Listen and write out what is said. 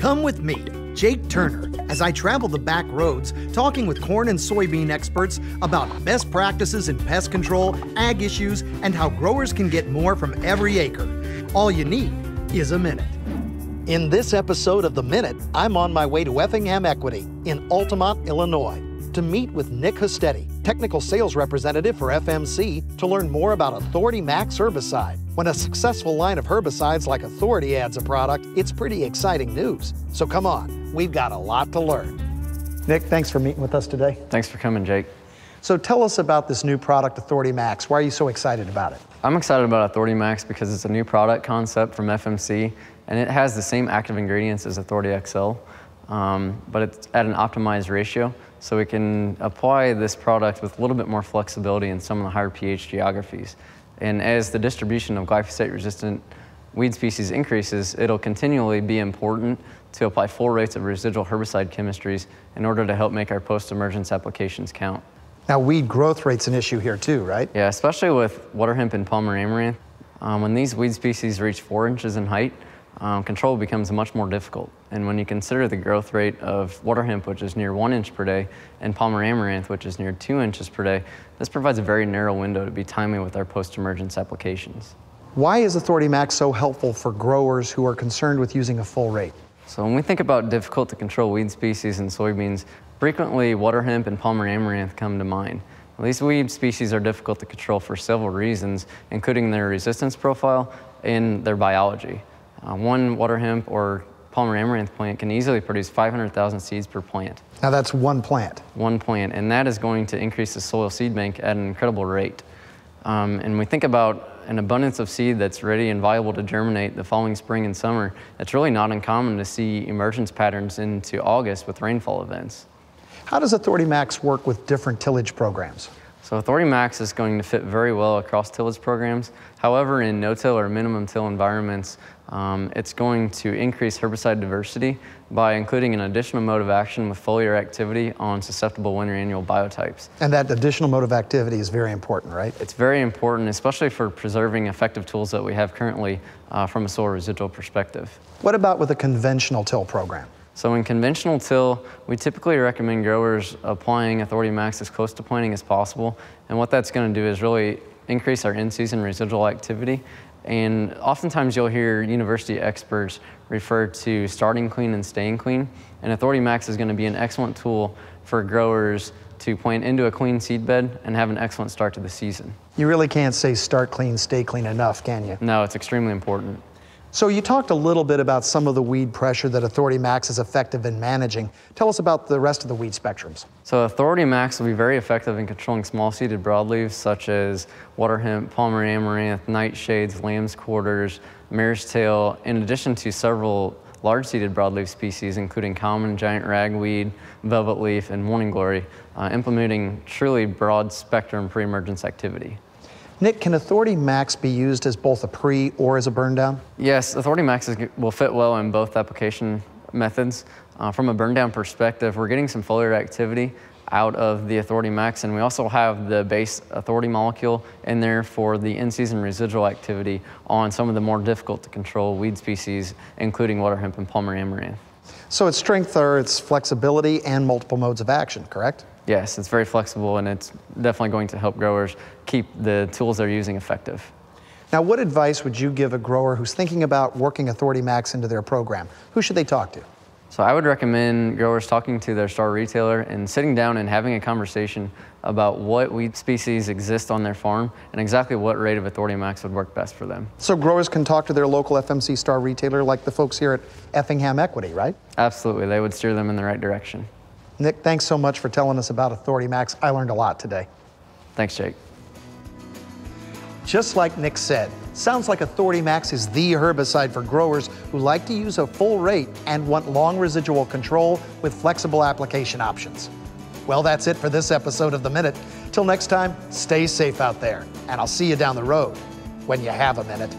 Come with me, Jake Turner, as I travel the back roads talking with corn and soybean experts about best practices in pest control, ag issues, and how growers can get more from every acre. All you need is a minute. In this episode of The Minute, I'm on my way to Effingham Equity in Altamont, Illinois, to meet with Nick Hustetti, technical sales representative for FMC, to learn more about Authority Maxx herbicide. When a successful line of herbicides like Authority adds a product, it's pretty exciting news. So come on, we've got a lot to learn. Nick, thanks for meeting with us today. Thanks for coming, Jake. So tell us about this new product, Authority Maxx. Why are you so excited about it? I'm excited about Authority Maxx because it's a new product concept from FMC, and it has the same active ingredients as Authority XL, but it's at an optimized ratio, so we can apply this product with a little bit more flexibility in some of the higher pH geographies. And as the distribution of glyphosate-resistant weed species increases, it'll continually be important to apply full rates of residual herbicide chemistries in order to help make our post-emergence applications count. Now, weed growth rate's an issue here too, right? Yeah, especially with water hemp and Palmer amaranth. When these weed species reach 4 inches in height, control becomes much more difficult. And when you consider the growth rate of water hemp, which is near 1 inch per day, and Palmer amaranth, which is near 2 inches per day, this provides a very narrow window to be timely with our post-emergence applications. Why is Authority Maxx so helpful for growers who are concerned with using a full rate? So when we think about difficult to control weed species in soybeans, frequently water hemp and Palmer amaranth come to mind. These weed species are difficult to control for several reasons, including their resistance profile and their biology. One water hemp or Palmer amaranth plant can easily produce 500,000 seeds per plant. Now that's one plant. One plant, and that is going to increase the soil seed bank at an incredible rate. And we think about an abundance of seed that's ready and viable to germinate the following spring and summer. It's really not uncommon to see emergence patterns into August with rainfall events. How does Authority Maxx work with different tillage programs? So Authority Maxx is going to fit very well across tillage programs. However, in no-till or minimum till environments, it's going to increase herbicide diversity by including an additional mode of action with foliar activity on susceptible winter annual biotypes. And that additional mode of activity is very important, right? It's very important, especially for preserving effective tools that we have currently from a soil residual perspective. What about with a conventional till program? So in conventional till, we typically recommend growers applying Authority Maxx as close to planting as possible. And what that's going to do is really increase our in-season residual activity. And oftentimes you'll hear university experts refer to starting clean and staying clean. And Authority Maxx is going to be an excellent tool for growers to plant into a clean seed bed and have an excellent start to the season. You really can't say start clean, stay clean enough, can you? No, it's extremely important. So you talked a little bit about some of the weed pressure that Authority Maxx is effective in managing. Tell us about the rest of the weed spectrums. So Authority Maxx will be very effective in controlling small-seeded broadleaves such as water hemp, Palmer amaranth, nightshades, lamb's quarters, mare's tail, in addition to several large-seeded broadleaf species including common giant ragweed, velvet leaf, and morning glory, implementing truly broad-spectrum pre-emergence activity. Nick, can Authority Maxx be used as both a pre or as a burn down? Yes, Authority Maxx will fit well in both application methods. From a burn down perspective, we're getting some foliar activity out of the Authority Maxx, and we also have the base Authority molecule in there for the in-season residual activity on some of the more difficult to control weed species, including water hemp and Palmer amaranth. So its strength are its flexibility and multiple modes of action, correct? Yes, it's very flexible, and it's definitely going to help growers keep the tools they're using effective. Now, what advice would you give a grower who's thinking about working Authority Maxx into their program? Who should they talk to? So I would recommend growers talking to their star retailer and sitting down and having a conversation about what weed species exist on their farm and exactly what rate of Authority Maxx would work best for them. So growers can talk to their local FMC star retailer like the folks here at Effingham Equity, right? Absolutely, they would steer them in the right direction. Nick, thanks so much for telling us about Authority Maxx. I learned a lot today. Thanks, Jake. Just like Nick said, sounds like Authority Maxx is the herbicide for growers who like to use a full rate and want long residual control with flexible application options. Well, that's it for this episode of The Minute. Till next time, stay safe out there, and I'll see you down the road when you have a minute.